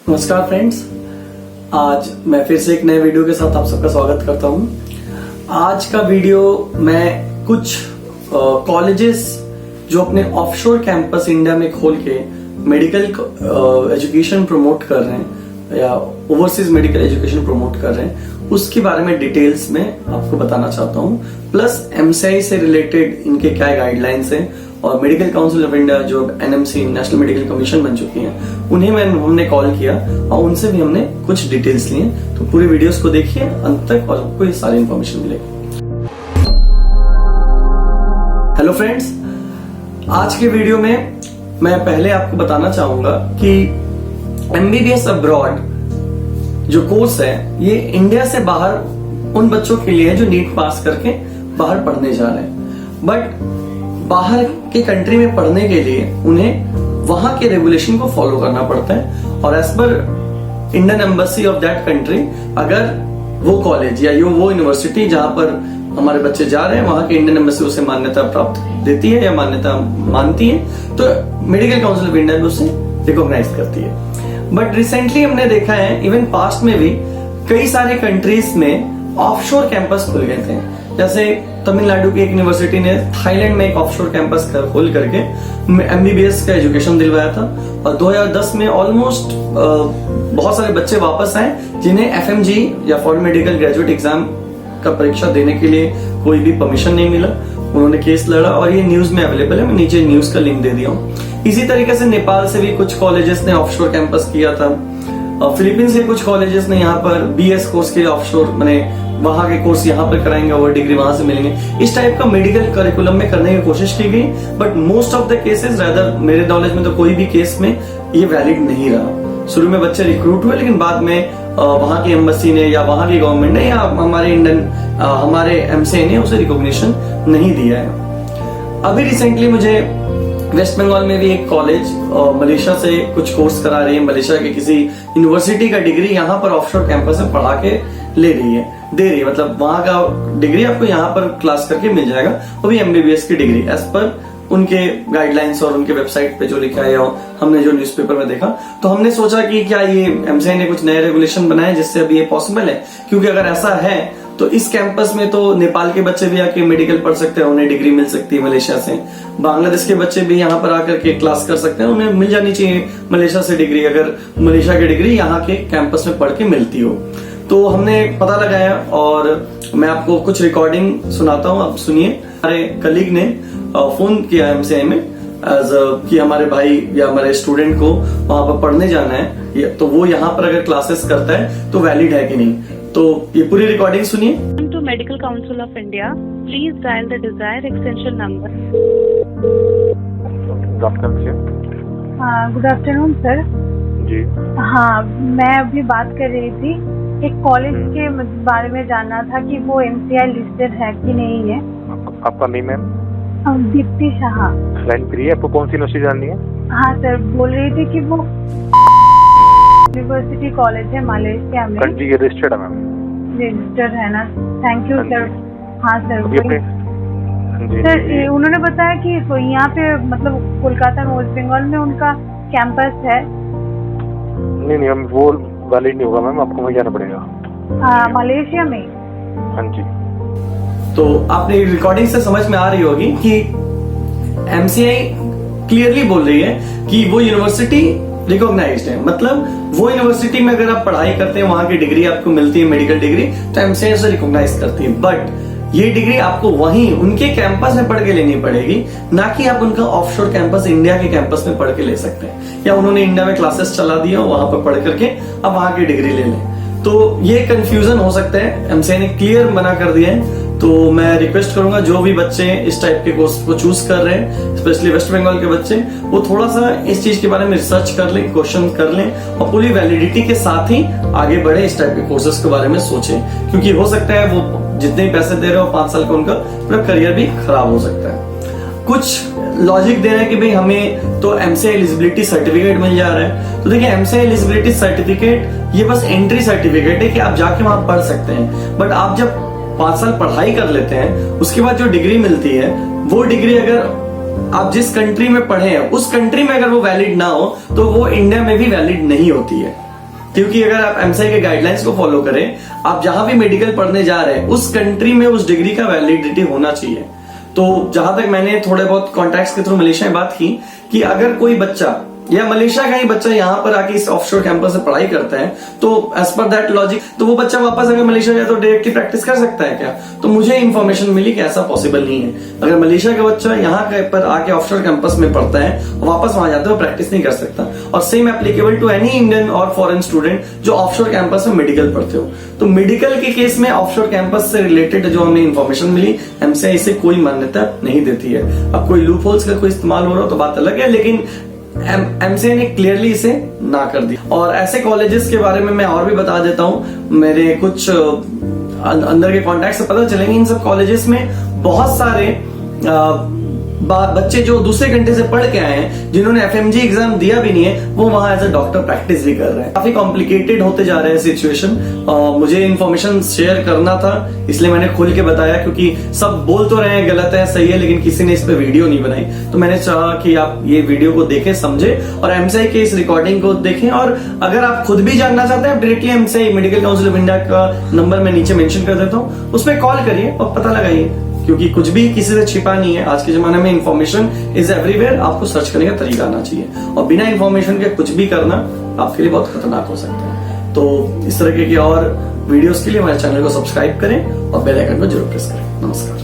नमस्कार फ्रेंड्स, आज मैं फिर से एक नए वीडियो के साथ आप सबका स्वागत करता हूं। आज का वीडियो मैं कुछ कॉलेजेस जो अपने ऑफशोर कैंपस इंडिया में खोल के मेडिकल एजुकेशन प्रमोट कर रहे हैं या ओवरसीज मेडिकल एजुकेशन प्रमोट कर रहे हैं उसके बारे में डिटेल्स में आपको बताना चाहता हूं। प्लस एमसीआई से रिलेटेड इनके क्या गाइडलाइंस हैं और मेडिकल काउंसिल ऑफ इंडिया जो एनएमसी नेशनल मेडिकल कमीशन बन चुकी हैं उन्हें हमने कॉल किया और उनसे भी हमने कुछ डिटेल्स लिए। तो पूरी वीडियोस को देखिए अंत तक और आपको ये सारी इंफॉर्मेशन मिलेगी। हेलो फ्रेंड्स, आज के वीडियो में मैं पहले आपको बताना चाहूंगा कि एमबीबीएस अब्रॉड जो कोर्स है ये इंडिया से बाहर उन बच्चों के लिए है जो नीट पास करके बाहर पढ़ने जा रहे हैं। बट बाहर के कंट्री में पढ़ने के लिए उन्हें वहां के रेगुलेशन को फॉलो करना पड़ता है और as per Indian embassy of that country अगर वो कॉलेज या वो यूनिवर्सिटी जहां पर हमारे बच्चे जा रहे हैं वहां की इंडियन एम्बेसी उसे मान्यता प्राप्त देती है या मान्यता मानती है तो मेडिकल काउंसिल ऑफ इंडिया भी उसे रिकॉग्नाइज करती है। बट रिसेंटली हमने देखा है इवन पास्ट में भी कई सारे कंट्रीज में ऑफशोर कैंपस खुल गए थे। जैसे तमिलनाडु की एक यूनिवर्सिटी ने थाईलैंड में एक ऑफशोर कैंपस खोल करके एमबीबीएस का एजुकेशन दिलवाया था और 2010 में ऑलमोस्ट बहुत सारे बच्चे वापस आए जिन्हें एफएमजी या फॉरेन मेडिकल ग्रेजुएट एग्जाम का परीक्षा देने के लिए कोई भी परमिशन नहीं मिला। उन्होंने केस लड़ा और ये न्यूज में अवेलेबल है, मैं नीचे न्यूज का लिंक दे दिया हूँ। इसी तरीके से नेपाल से भी कुछ कॉलेजेस ने ऑफशोर कैंपस किया था। फिलीपींस के कुछ कॉलेजेस ने यहाँ पर बीएस कोर्स के ऑफशोर माने वहां के कोर्स यहाँ पर कराएंगे और डिग्री वहां से मिलेंगे। इस टाइप का मेडिकल करिकुलम में करने की कोशिश की गई but most of the cases rather मेरे नॉलेज में तो कोई भी केस में ये वैलिड नहीं रहा। शुरू में बच्चे रिक्रूट हुए लेकिन बाद में वहां की एम्बेसी ने या वहां की गवर्नमेंट ने या हमारे एमसीआई ने उसे रिकॉग्निशन नहीं दिया है। अभी रिसेंटली मुझे वेस्ट बंगाल में भी एक कॉलेज मलेशिया से कुछ कोर्स करा रही है, मलेशिया के किसी यूनिवर्सिटी का डिग्री यहाँ पर ऑफशोर कैंपस में पढ़ा के दे रही है, मतलब वहां का डिग्री आपको यहाँ पर क्लास करके मिल जाएगा, वो भी एमबीबीएस की डिग्री एज पर उनके गाइडलाइंस और उनके वेबसाइट पे जो लिखा है या हमने जो न्यूज़पेपर में देखा। तो हमने सोचा कि क्या ये एमसीआई ने कुछ नए रेगुलेशन बनाए जिससे अभी ये पॉसिबल है, क्योंकि अगर ऐसा है तो इस कैंपस में तो नेपाल के बच्चे भी आके मेडिकल पढ़ सकते हैं, उन्हें डिग्री मिल सकती है मलेशिया से। बांग्लादेश के बच्चे भी यहाँ पर आकर के क्लास कर सकते हैं, उन्हें मिल जानी चाहिए मलेशिया से डिग्री, अगर मलेशिया की डिग्री यहाँ के कैंपस में पढ़ के मिलती हो। तो हमने पता लगाया और मैं आपको कुछ रिकॉर्डिंग सुनाता हूँ, आप सुनिए। हमारे कलीग ने फोन किया एमसीआई में एज कि हमारे भाई या हमारे स्टूडेंट को वहां पर पढ़ने जाना है तो वो यहाँ पर अगर क्लासेस करता है तो वैलिड है कि नहीं। तो ये पूरी रिकॉर्डिंग सुनिए। To medical council of India, please dial the desired extension number. Good afternoon sir. जी हाँ, मैं अभी बात कर रही थी, एक कॉलेज के बारे में जानना था कि वो एमसीआई लिस्टेड है कि नहीं है। आपका नेम है? दीप्ति शाह। लाइन फ्री है, आपको कौन सी यूनिवर्सिटी जाननी है? हाँ सर, बोल रही थी कि वो यूनिवर्सिटी कॉलेज है मलेशिया में। कंट्री रजिस्टर्ड है मैम? रजिस्टर्ड है ना, थैंक यू सर। हाँ सर, सर उन्होंने बताया कि तो यहाँ पे मतलब कोलकाता में वेस्ट बंगाल में उनका कैंपस है। नहीं हम वो वैलिड नहीं होगा मैम, आपको वहीं जाना पड़ेगा। मलेशिया में? हाँ जी। तो आपने रिकॉर्डिंग से समझ में आ रही होगी कि एमसीआई क्लियरली बोल रही है कि वो यूनिवर्सिटी रिकॉग्नाइज्ड है, मतलब वो यूनिवर्सिटी में अगर आप पढ़ाई करते हैं वहां की डिग्री आपको मिलती है मेडिकल डिग्री तो एमसीआई उसे रिकॉग्नाइज करती है। बट ये डिग्री आपको वहीं उनके कैंपस में पढ़ के लेनी पड़ेगी, ना कि आप उनका ऑफशोर कैंपस इंडिया के कैंपस में पढ़ के ले सकते हैं या उन्होंने इंडिया में क्लासेस चला दिया वहां पर पढ़ करके अब वहां की डिग्री ले लें। तो ये कंफ्यूजन हो सकता है, एमसीआई ने क्लियर मना कर दिया है। तो मैं रिक्वेस्ट करूंगा जो भी बच्चे इस टाइप के कोर्स को चूज कर रहे हैं, स्पेशली वेस्ट बंगाल के बच्चे, वो थोड़ा सा इस चीज के बारे में रिसर्च कर लें, क्वेश्चन कर लें और पूरी वैलिडिटी के साथ ही आगे बढ़े, इस टाइप के कोर्सेज के बारे में सोचें, क्योंकि हो सकता है वो जितने पैसे दे रहे हो 5 साल का उनका पूरा करियर भी खराब हो सकता है। कुछ लॉजिक दे रहे हैं कि भाई हमें तो एमसीआई एलिजिबिलिटी सर्टिफिकेट मिल जा रहा है। तो देखिए, एमसीआई एलिजिबिलिटी सर्टिफिकेट ये बस एंट्री सर्टिफिकेट है कि आप जाके वहां पढ़ सकते हैं। बट आप जब 5 साल पढ़ाई कर लेते हैं उसके बाद जो डिग्री मिलती है वो डिग्री अगर आप जिस कंट्री में पढ़े हैं उस कंट्री में अगर वो वैलिड ना हो तो वो इंडिया में भी वैलिड नहीं होती है। क्योंकि अगर आप एमसीआई के गाइडलाइंस को फॉलो करें, आप जहां भी मेडिकल पढ़ने जा रहे हैं उस कंट्री में उस डिग्री का वैलिडिटी होना चाहिए। तो जहां तक मैंने थोड़े बहुत कॉन्टैक्ट्स के थ्रू मलेशिया में बात की कि अगर कोई बच्चा या मलेशिया का ही बच्चा यहाँ पर आके इस ऑफशोर कैंपस से पढ़ाई करता है, तो एज पर दैट लॉजिक तो वो बच्चा वापस अगर मलेशिया जाए तो डायरेक्टली प्रैक्टिस कर सकता है क्या? तो मुझे इन्फॉर्मेशन मिली कि ऐसा पॉसिबल नहीं है। अगर मलेशिया का बच्चा यहाँ पर आके ऑफशोर कैंपस में पढ़ता है और वापस वहां जाता है, वो प्रैक्टिस नहीं कर सकता। और same applicable to any Indian और फॉरेन स्टूडेंट जो ऑफशोर कैंपस में मेडिकल पढ़ते हो। तो मेडिकल के केस में ऑफशोर कैंपस से रिलेटेड जो हमें इन्फॉर्मेशन मिली, एमसीआई इसे कोई मान्यता नहीं देती है। अब कोई लूप होल्स का कोई इस्तेमाल हो रहा हो तो बात अलग है, लेकिन एमसीआई ने क्लियरली इसे ना कर दी। और ऐसे कॉलेजेस के बारे में मैं और भी बता देता हूं, मेरे कुछ अंदर के कॉन्टैक्ट से पता चलेंगे। इन सब कॉलेजेस में बहुत सारे बच्चे जो दूसरे कंट्री से पढ़ के आए हैं, जिन्होंने एफएमजी एग्जाम दिया भी नहीं है, वो वहां एज अ डॉक्टर प्रैक्टिस भी कर रहे हैं। काफी कॉम्प्लिकेटेड होते जा रहे हैं सिचुएशन। मुझे इन्फॉर्मेशन शेयर करना था, इसलिए मैंने खुल के बताया, क्योंकि सब बोल तो रहे हैं गलत है सही है, लेकिन किसी ने इस पे वीडियो नहीं बनाई। तो मैंने चाहा कि आप ये वीडियो को देखें, समझे और एमसीआई के इस रिकॉर्डिंग को देखें। और अगर आप खुद भी जानना चाहते हैं, directly MCI medical council of India का नंबर मैं नीचे मेंशन कर देता हूँ, उसमें कॉल करिए और पता लगाइए, क्योंकि कुछ भी किसी से छिपा नहीं है। आज के जमाने में इन्फॉर्मेशन इज एवरीवेयर, आपको सर्च करने का तरीका आना चाहिए। और बिना इन्फॉर्मेशन के कुछ भी करना आपके लिए बहुत खतरनाक हो सकता है। तो इस तरह की और वीडियोस के लिए हमारे चैनल को सब्सक्राइब करें और बेल आइकन को जरूर प्रेस करें। नमस्कार।